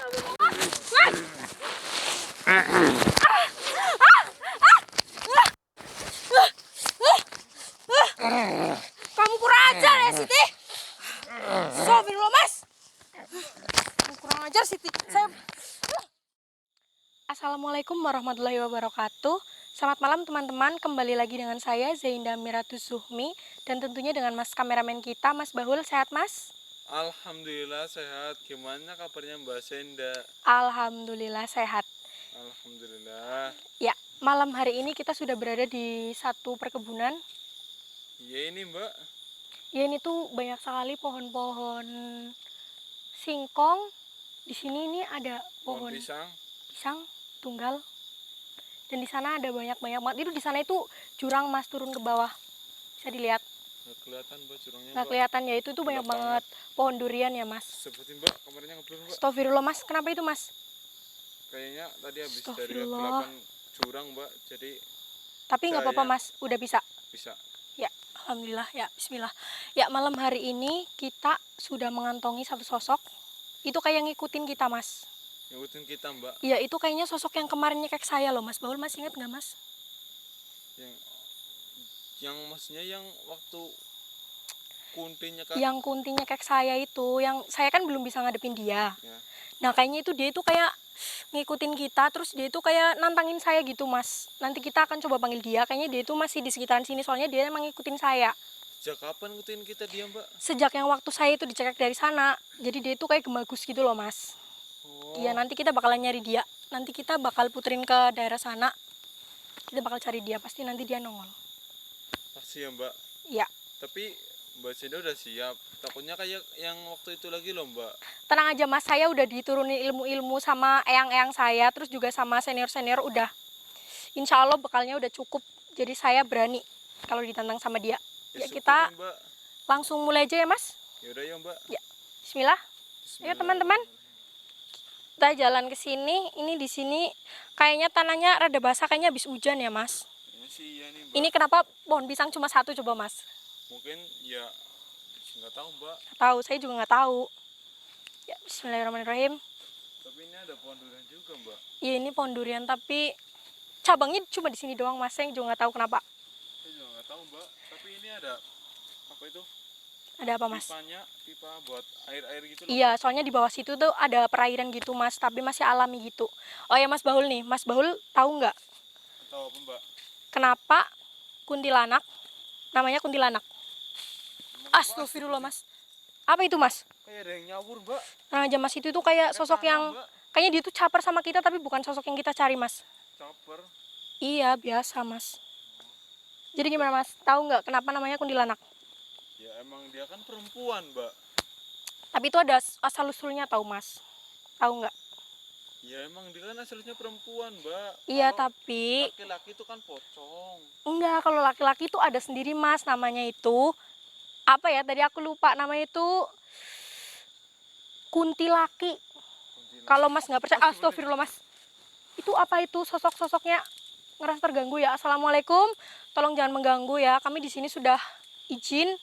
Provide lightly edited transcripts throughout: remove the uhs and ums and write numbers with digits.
Kamu kurang ajar ya, Siti. Astagfirullah, Mas. Kamu kurang ajar, Siti. Assalamualaikum warahmatullahi wabarakatuh. Selamat malam teman-teman. Kembali lagi dengan saya Zainda Miratus Zuhmi. Dan tentunya dengan mas kameramen kita, Mas Bahul. Sehat, Mas? Alhamdulillah sehat. Gimana kabarnya Mbak Zainda? Alhamdulillah sehat. Alhamdulillah. Ya, malam hari ini kita sudah berada di satu perkebunan. Iya ini Mbak. Ya, ini tuh banyak sekali pohon-pohon singkong. Di sini ini ada pohon pisang tunggal. Dan di sana ada banyak-banyak banget. Itu di sana itu jurang, Mas, turun ke bawah. Bisa dilihat. Nggak kelihatan Mbak jurangnya. Nggak kelihatan ya, itu tuh banyak banget pohon durian ya, Mas. Sebutin Mbak, kamarnya ngeblur Mbak. Astagfirullah, Mas. Kenapa itu, Mas? Kayaknya tadi habis dari kegelapan jurang Mbak. Jadi tapi nggak apa-apa, Mas. Udah bisa. Bisa. Ya, alhamdulillah. Ya, bismillah. Ya, malam hari ini kita sudah mengantongi satu sosok. Itu kayak ngikutin kita, Mas. Ngikutin kita Mbak. Iya, itu kayaknya sosok yang kemarin nyekek saya loh, Mas Baul. Mas ingat nggak, Mas? Yang maksudnya yang waktu kuntinya kan? Yang kuntinya nyekek saya itu, yang saya kan belum bisa ngadepin dia. Ya. Nah, kayaknya itu dia itu kayak ngikutin kita, terus dia itu kayak nantangin saya gitu, Mas. Nanti kita akan coba panggil dia. Kayaknya dia itu masih di sekitaran sini, soalnya dia emang ngikutin saya. Sejak kapan ngikutin kita dia Mbak? Sejak yang waktu saya itu dicekek dari sana. Jadi dia itu kayak gemagus gitu loh, Mas. Iya, nanti kita bakalan nyari dia. Nanti kita bakal puterin ke daerah sana. Kita bakal cari dia, pasti nanti dia nongol. Pasti ya Mbak? Iya. Tapi Mbak Zainda udah siap. Takutnya kayak yang waktu itu lagi loh Mbak. Tenang aja, Mas, saya udah diturunin ilmu-ilmu sama eyang-eyang saya, terus juga sama senior-senior udah. Insya Allah bekalnya udah cukup, jadi saya berani kalau ditantang sama dia. Ya kita Mbak. Langsung mulai aja ya, Mas. Yaudah ya Mbak. Ya, Bismillah. Ayo teman-teman, kita jalan ke sini. Ini di sini kayaknya tanahnya rada basah, kayaknya habis hujan ya, Mas. Iya nih, Mbak. Ini kenapa pohon pisang cuma satu, coba, Mas? Mungkin ya nggak tahu Mbak. Tahu, saya juga nggak tahu. Ya, Bismillahirrahmanirrahim. Tapi ini ada pohon durian juga Mbak. Iya, ini pohon durian tapi cabangnya cuma di sini doang, Mas. Saya juga nggak tahu kenapa. Saya juga nggak tahu Mbak. Tapi ini ada apa itu? Ada apa, Mas? Pipa buat air gitu loh. Iya, soalnya di bawah situ tuh ada perairan gitu, Mas, tapi masih alami gitu. Oh ya, Mas Bahul nih, Mas Bahul tahu nggak? Tahu apa Mbak? Kenapa kuntilanak namanya kuntilanak? Astagfirullah, Mas. Apa itu, Mas? Kayak ada yang nyawur Mbak. Nah, aja Mas, itu tuh kayak sosok yang kayaknya dia tuh caper sama kita, tapi bukan sosok yang kita cari, Mas. Caper? Iya, biasa, Mas. Jadi gimana, Mas? Tahu nggak kenapa namanya kuntilanak? Ya emang dia kan perempuan Mbak. Tapi itu ada asal-usulnya, tahu, Mas? Tahu nggak? Ya emang dia kan asalnya perempuan Mbak. Iya, kalau tapi laki-laki itu kan pocong. enggak, kalau laki-laki itu ada sendiri, Mas, namanya itu apa ya? Tadi aku lupa namanya itu kuntilaki. Kalau Mas nggak percaya, astagfirullah, Mas. Itu apa itu sosok-sosoknya ngerasa terganggu ya? Assalamualaikum. Tolong jangan mengganggu ya. Kami di sini sudah izin.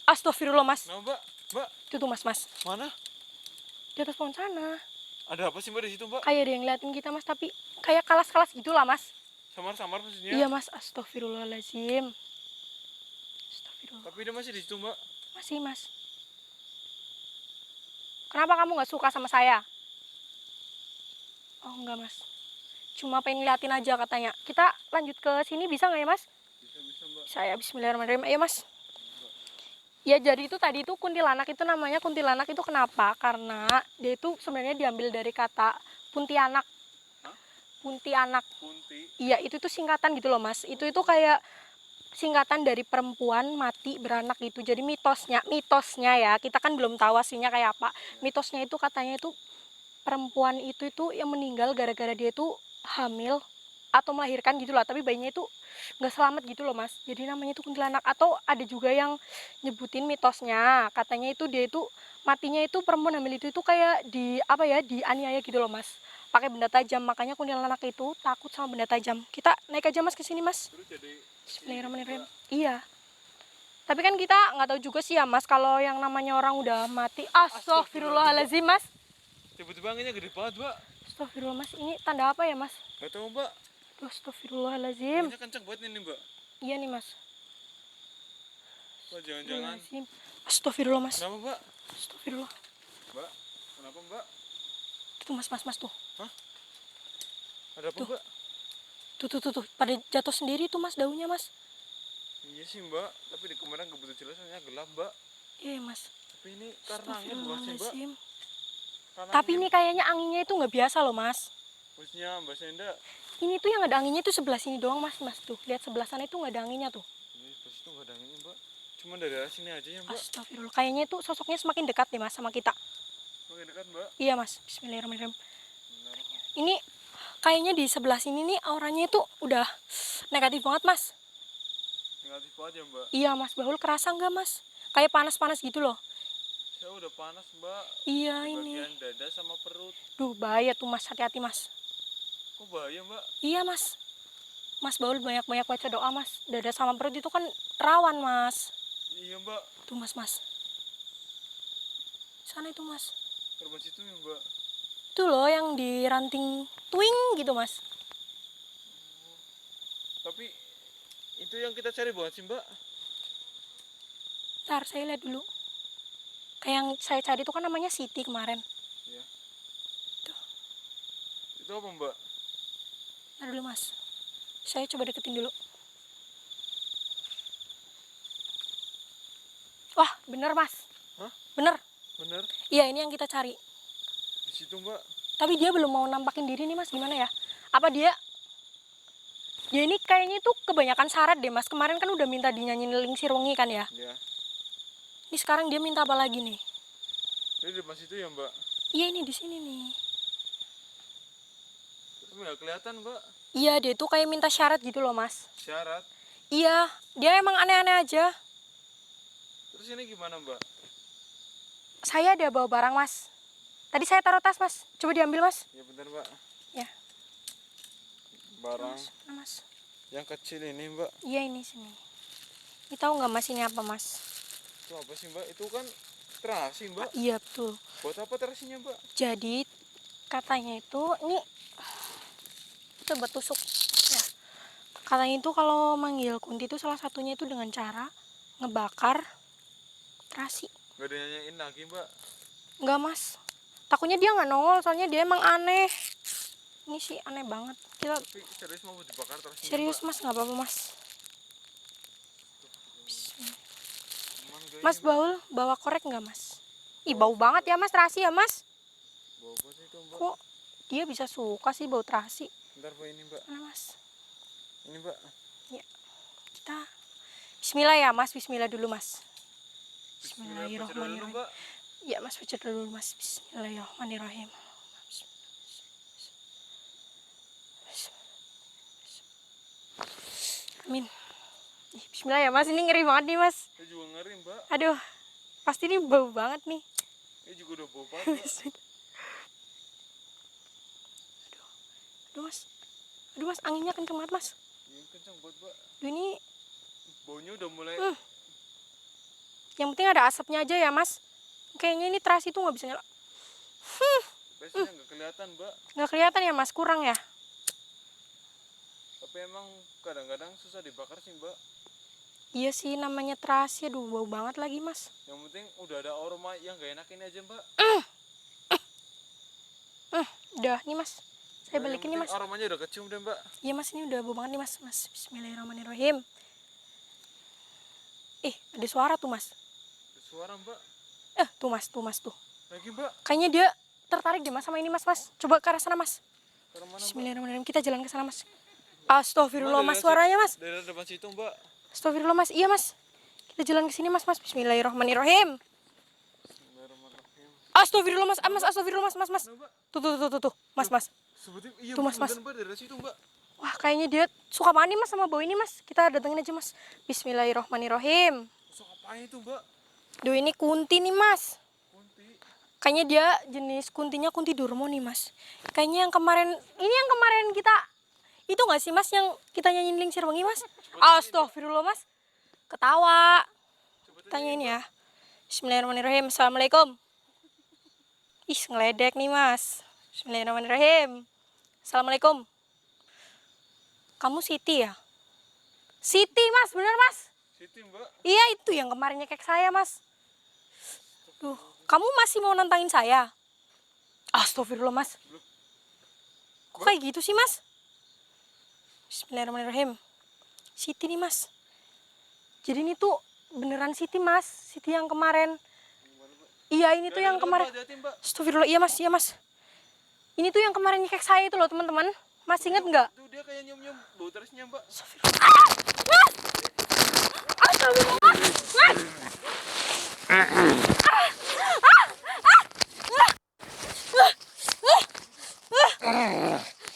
Astagfirullah, Mas. Nah Mbak, Mbak. Itu tuh, Mas. Mana? Di atas pohon sana. Ada apa sih Mbak di situ Mbak? Kayak ada yang ngeliatin kita, Mas, tapi kayak kalas-kalas gitulah, Mas. Samar-samar maksudnya? Iya, Mas. Astagfirullahaladzim. Astagfirullah. Tapi dia masih di situ Mbak? Masih, Mas. Kenapa kamu nggak suka sama saya? Oh, enggak, Mas. Cuma pengen ngeliatin aja katanya. Kita lanjut ke sini bisa nggak ya, Mas? Bisa Mbak. Saya bismillahirrahmanirrahim. Ayo, Mas. Ya, jadi itu tadi itu kuntilanak itu namanya kuntilanak itu kenapa? Karena dia itu sebenarnya diambil dari kata puntianak. Hah? Puntianak. Punti? Iya, itu tuh singkatan gitu loh, Mas. Itu kayak singkatan dari perempuan mati beranak gitu. Jadi mitosnya ya, kita kan belum tahu aslinya kayak apa. Mitosnya itu katanya itu perempuan itu yang meninggal gara-gara dia itu hamil atau melahirkan gitu lah, tapi bayinya itu nggak selamat gitu loh, Mas. Jadi namanya itu kuntilanak. Atau ada juga yang nyebutin mitosnya, katanya itu dia itu matinya itu perempuan hamil itu kayak dianiaya gitu loh, Mas, pakai benda tajam. Makanya kuntilanak itu takut sama benda tajam. Kita naik aja, Mas, ke sini, Mas. Terus jadi Bismillahirrahmanirrahim. Iya. Tapi kan kita nggak tahu juga sih ya mas, kalau yang namanya orang udah mati. Astagfirullahaladzim mas. Tiba-tiba anginnya gede banget, Mbak. Astagfirullah mas, ini tanda apa ya mas? Gak tahu, Mbak. Aduh, astagfirullahaladzim. Anginnya kencang banget ini, Mbak. Iya nih mas. Mbak, jangan-jangan. Astagfirullahaladzim. Astagfirullah mas. Kenapa, Mbak? Astagfirullah. Mbak, kenapa, Mbak? Tuh mas tuh. Ada apa, Tuh. Mbak? Tuh. Pada jatuh sendiri tuh mas daunnya mas. Iya sih, Mbak. Tapi di kemarin gak betul jelas, soalnya gelap, Mbak. Iya mas. Tapi ini karena angin bukan sih, Mbak? Astagfirullahaladzim. Karena Tapi angin. ini kayaknya anginnya itu nggak biasa loh mas. Maksudnya Mbak Senda, Ini tuh yang ada anginnya tuh sebelah sini doang mas. Tuh lihat sebelah sana itu nggak ada anginnya tuh. ini pas itu gak ada anginnya, Mbak. Cuma dari arah sini aja ya, Mbak. Astagfirullah. Kayaknya itu sosoknya semakin dekat nih mas sama kita. Makin dekat, Mbak. Iya mas. Bismillahirrahmanirrahim. Benar. Ini kayaknya di sebelah sini nih auranya itu udah negatif banget mas. Negatif banget ya, Mbak. Iya mas. Bahul kerasa nggak mas? Kayak panas-panas gitu loh. Saya udah panas, Mbak. Iya Di ini. bagian dada sama perut. Duh bahaya tuh mas. Hati-hati mas. Kok bahaya, Mbak? Iya mas. Mas Baul banyak-banyak baca doa mas. Dada sama perut itu kan rawan mas. Iya, Mbak. Tuh mas. Sana itu mas. Korban situ ya, Mbak. Itu loh yang di ranting twing gitu mas. Tapi itu yang kita cari bukan sih, Mbak? Ntar saya lihat dulu. Kayak yang saya cari itu kan namanya Siti kemarin. Iya. Tuh. Itu apa, Mbak? Ntar dulu mas. Saya coba deketin dulu. Wah bener mas. Hah? Bener. Bener? Iya ini yang kita cari. Di situ, Mbak. Tapi dia belum mau nampakin diri nih mas. Gimana ya? Apa dia? Ya ini kayaknya itu kebanyakan syarat deh mas. Kemarin kan udah minta dinyanyiin Lingsir Wengi kan ya. Iya. Ini sekarang dia minta apa lagi nih? Jadi di depan situ ya, Mbak. Iya ini di sini nih. Tapi nggak kelihatan, Mbak. Iya dia tuh kayak minta syarat gitu loh mas. Syarat. Iya dia emang aneh-aneh aja. Terus ini gimana, Mbak? Saya ada bawa barang mas. Tadi saya taruh tas mas. Coba diambil mas. Ya bentar, Mbak. Ya. Barang Nah, mas. yang kecil ini, Mbak. Iya ini sini. Ini tahu nggak mas ini apa mas? Itu apa sih, Mbak? Itu kan terasi, Mbak. Iya betul. Buat apa terasinya, Mbak? Jadi katanya itu ini coba tusuk. Ya. Katanya itu kalau manggil kunti itu salah satunya itu dengan cara ngebakar terasi. Gak ada nyanyiin lagi, Mbak. Enggak mas. Takutnya dia nggak nongol soalnya dia emang aneh. Ini sih aneh banget. Kita Tapi serius mau dibakar terasinya, serius Mbak? mas nggak apa-apa mas. Cuman gak Mas ini, Mbak. Baul bawa korek nggak mas? Ih bau banget ya mas terasi ya mas. Bau apa sih itu, Mbak? Kok dia bisa suka sih bau terasi? Bentar, Mbak, ini, Mbak. Mana mas? Ini, Mbak. Kita Bismillah ya mas. Bismillah dulu mas. Bismillah, baca dulu, Bismillahirrahmanirrahim. Mbak. Ya mas baca dulu mas. Bismillahirrahmanirrahim. Amin. Ih, Bismillah ya mas. Ini ngeri banget nih mas. Ini juga ngeri, Mbak. Aduh. Pasti ini bau banget nih. Ini juga udah bau banget, Mbak. Aduh mas. Anginnya kenceng banget mas. Ini kencang banget, Mbak. Aduh ini Baunya udah mulai. yang penting ada asapnya aja ya mas. Kayaknya ini terasi tuh nggak bisa nyala. Biasanya nggak kelihatan, Mbak. Nggak kelihatan ya mas. Kurang ya. Tapi emang kadang-kadang susah dibakar sih, Mbak. Iya sih namanya terasi. Aduh bau banget lagi mas. Yang penting udah ada aroma yang gak enak ini aja, Mbak. Udah nih mas. Saya Yang balikin nih penting mas. aromanya udah kecium deh, Mbak. Iya mas ini udah bau banget nih mas. Bismillahirrahmanirrahim. Ada suara tuh mas. Ada suara, Mbak. Tuh mas tuh. Lagi, Mbak. Kayaknya dia tertarik deh mas sama ini mas. Coba ke arah sana mas. Ke mana, Mbak? Bismillahirrahmanirrahim. Kita jalan ke sana mas. Astagfirullah Mbak, mas dari suaranya mas. Dari depan situ, Mbak. Astagfirullah mas. Iya mas. Kita jalan ke sini mas. Bismillahirrahmanirrahim. Bismillahirrahmanirrahim. Astagfirullah mas. Astagfirullah mas. Nah, Mbak. Tuh. Mas. Sebetulnya iya, Tuh, Mbak, mas. beneran, Mbak, dari situ, Mbak. Wah kayaknya dia suka banget nih mas sama bau ini mas. Kita datengin aja mas. Bismillahirrahmanirrahim. Masuk apain itu, Mbak? Duh ini kunti nih mas. Kunti. Kayaknya dia jenis kuntinya kunti Durmo nih mas. Kayaknya yang kemarin kita itu nggak sih mas yang kita nyanyiin Lingsir Wengi mas? Astagfirullah mas. Ketawa. Tanyain ya. Bismillahirrahmanirrahim. Assalamualaikum. Ih, ngeledek nih mas. Bismillahirrahmanirrahim. Assalamualaikum. Kamu Siti ya? Siti mas, bener mas? Siti mbak. Iya itu yang kemarin nyekek saya mas. Duh, kamu masih mau nantangin saya? Astagfirullah mas. Kok kayak gitu sih mas? Bismillahirrahmanirrahim. Siti nih mas. Jadi ini tuh beneran Siti mas. Siti yang kemarin. Iya ini tuh yang kemarin. Astagfirullah, iya mas, iya mas. Ini tuh yang kemarin nyekek saya itu loh teman-teman. Masih inget nggak? Tuh dia kayak nyium-nyium bau terusnya mbak. Astagfirullah. Ah! Mas! Astagfirullah mas! Mas!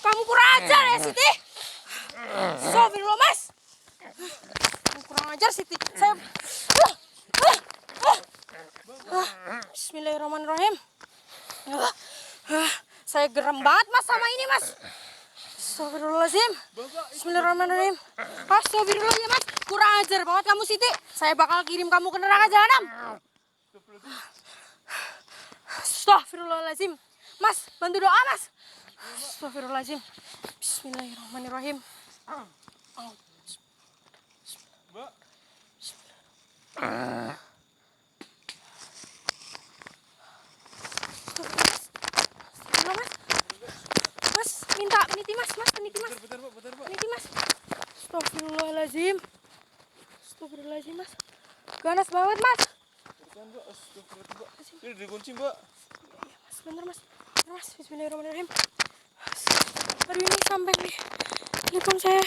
Kamu kurang ajar ya Siti. Astagfirullah mas. Kamu kurang ajar Siti. Saya Bismillahirrahmanirrahim. Saya gerem banget mas sama ini mas. Astagfirullahaladzim. Bismillahirrahmanirrahim. Astagfirullah ya mas. Kurang ajar banget kamu Siti. Saya bakal kirim kamu ke neraka jahanam. Astagfirullahaladzim. Mas, bantu doa mas. Astagfirullahaladzim. Bismillahirrahmanirrahim. Mbak. Astagfirullah mas. Mas, minta peniti mas, peniti mas. Bentar mbak. Peniti mas. Astagfirullahaladzim. Astagfirullahaladzim mas. Ganas banget mas. Bentar mbak. Astagfirullah mbak. Ini dikunci mbak. Iya mas, bener mas. Bener mas, bismillahirrahmanirrahim. Aduh ini sampai nih. Telepon saya.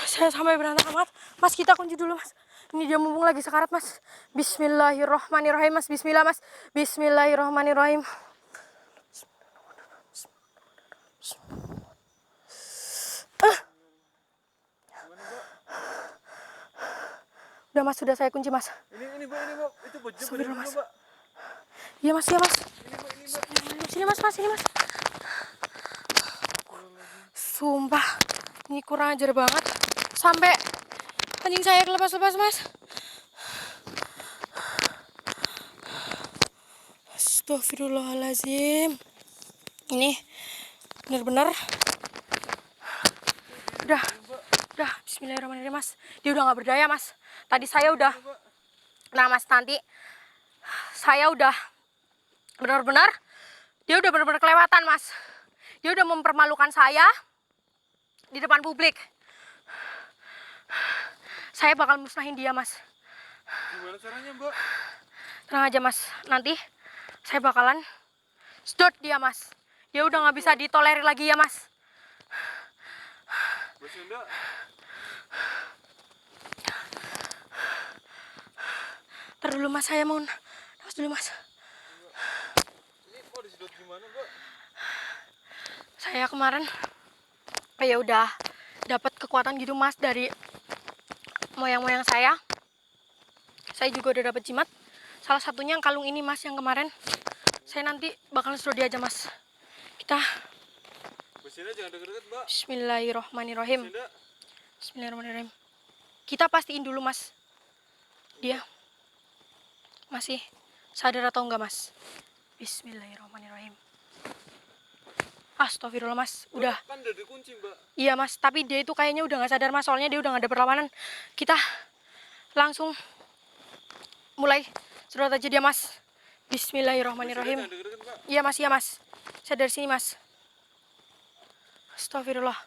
Saya sampai berantakan banget. Mas kita kunci dulu mas. Ini dia mumpung lagi sekarat mas. Bismillahirrahmanirrahim mas. Bismillah mas. Bismillahirrahmanirrahim. Udah mas, sudah saya kunci mas. Ini mbak. Itu baju Astagfirullah, mas. mbak. Iya mas, iya mas. Ini mbak. Sini mas, sini mas. Sumpah, ini kurang ajar banget. Sampai anjing saya kelepas-lepas mas. Astagfirullahaladzim. Ini bener-bener. Udah. Bismillahirrahmanirrahim mas. Dia udah gak berdaya mas. Tadi saya udah. Nah mas, nanti saya udah benar-benar. Dia udah benar-benar kelewatan mas. Dia udah mempermalukan saya di depan publik. Saya bakal musnahin dia mas. Gimana caranya mbak? Tenang aja mas. Nanti saya bakalan sedot dia mas. Dia udah gak bisa ditolerir lagi ya mas. Bos Yunda. Ntar dulu mas, saya mau nafas dulu mas. Ini mau disedot gimana mbak? Saya kemarin ya udah dapat kekuatan gitu mas dari moyang-moyang saya. Saya juga udah dapat jimat. Salah satunya yang kalung ini mas, yang kemarin. Saya nanti bakal sedot dia aja mas. Kita Bos Yunda jangan deket-deket mbak. Bismillahirrahmanirrahim. Bos Yunda. Bismillahirrahmanirrahim. Kita pastiin dulu mas. Dia masih sadar atau enggak mas? Bismillahirrahmanirrahim. Astagfirullah mas, udah. Kan udah dikunci mbak. Iya mas, tapi dia itu kayaknya udah gak sadar mas. Soalnya dia udah gak ada perlawanan. Kita langsung mulai sedot aja dia mas. Bismillahirrahmanirrahim. Jangan deket-deket mbak. Iya mas. Saya dari sini mas. Astagfirullah.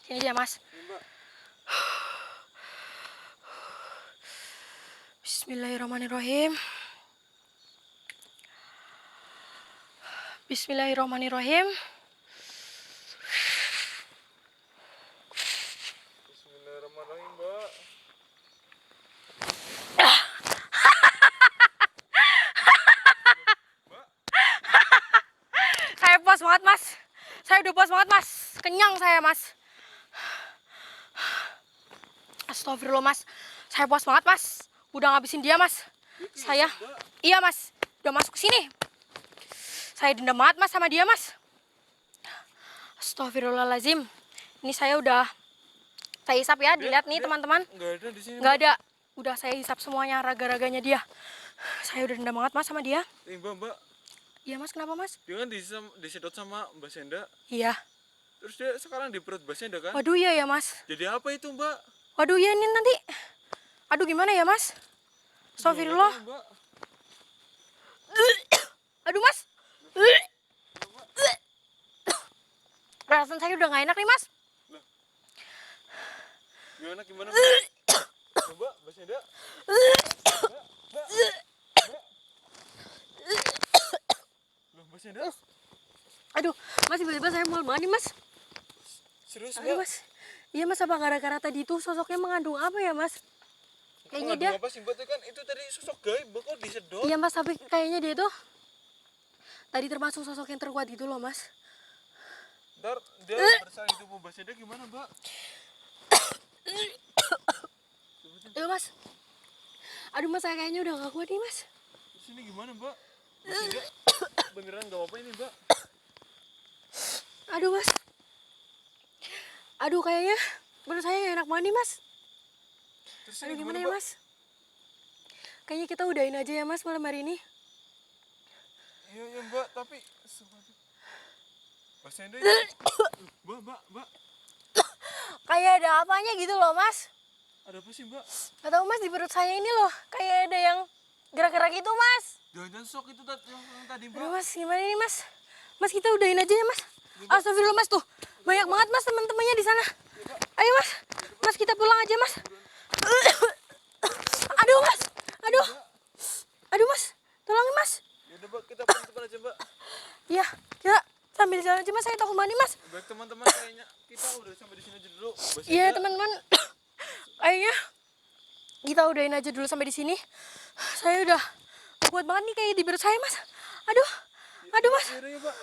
Sini dia mas. Ini mbak. Bismillahirrahmanirrahim. Bismillahirrahmanirrahim. Bismillahirrahmanirrahim mbak. Saya puas banget mas. Saya udah puas banget mas. Kenyang saya mas. Astagfirullah mas. Saya puas banget mas. Udah ngabisin dia mas. Saya, iya mas. Udah masuk ke sini. Saya dendam banget mas sama dia mas. Astagfirullahaladzim. Ini saya udah saya hisap ya. Dilihat nih teman-teman. Nggak ada di sini. Nggak ada. Udah saya hisap semuanya raga-raganya dia. Saya udah dendam banget mas sama dia. Mbak, Iya mas, kenapa mas? dia kan disedot sama Mbak Senda. Iya. Terus dia sekarang di perut Mbak Senda kan? Waduh iya ya mas. Jadi apa itu Mbak? Waduh iya ini nanti. Aduh gimana ya mas? Astagfirullah. Gimana, Mbak? Aduh mas. Perasaan saya udah gak enak nih mas. Gimana Mbak? Mbak Senda? Mbak Senda? Aduh mas, tiba-tiba saya mual banget nih mas. Serius Aduh Mbak? mas. Iya mas, apa gara-gara tadi itu sosoknya mengandung apa ya mas? Kayaknya dia. Apa sih Mbak? Itu kan itu tadi sosok gaib Mbak, kok disedot? Iya mas, tapi kayaknya dia tuh tadi termasuk sosok yang terkuat gitu loh mas. Ntar dia bersaing tubuh Mbak Senda gimana Mbak? Ayo mas. Aduh mas, saya kayaknya udah gak kuat nih mas. Terus ini gimana Mbak? Mbak Senda beneran gak apa-apa ini Mbak? Aduh mas. Aduh kayaknya menurut saya gak enak banget nih mas. Terus Aduh ini gimana gimana ya Mbak? mas? Kayaknya kita udahin aja ya mas malam hari ini. Iya Mbak, tapi Mbak Senda ini Mbak, Kayak ada apanya gitu loh mas. ada apa sih Mbak? Gak tau mas, di perut saya ini loh kayak ada yang gerak-gerak gitu mas. Jangan-jangan sok itu yang tadi Mbak. Aduh mas, gimana ini mas? Mas kita udahin aja ya mas. Astagfirullah mas, tuh banyak banget mas teman-temannya di sana. Ayo mas, mas kita pulang aja mas. Aduh mas, aduh mas, tolongin mas. Ya udah Mbak, kita pelan-pelan aja Mbak. Iya, kita sambil jalan aja mas, saya takut banget nih mas. Baik teman-teman, kayaknya kita udah sampai di sini aja dulu. Mbak Iya Senda, teman-teman, kayaknya kita udahin aja dulu sampai di sini. Saya udah kuat banget nih kayak di perut saya mas. Aduh mas. yaudah ya Mbak.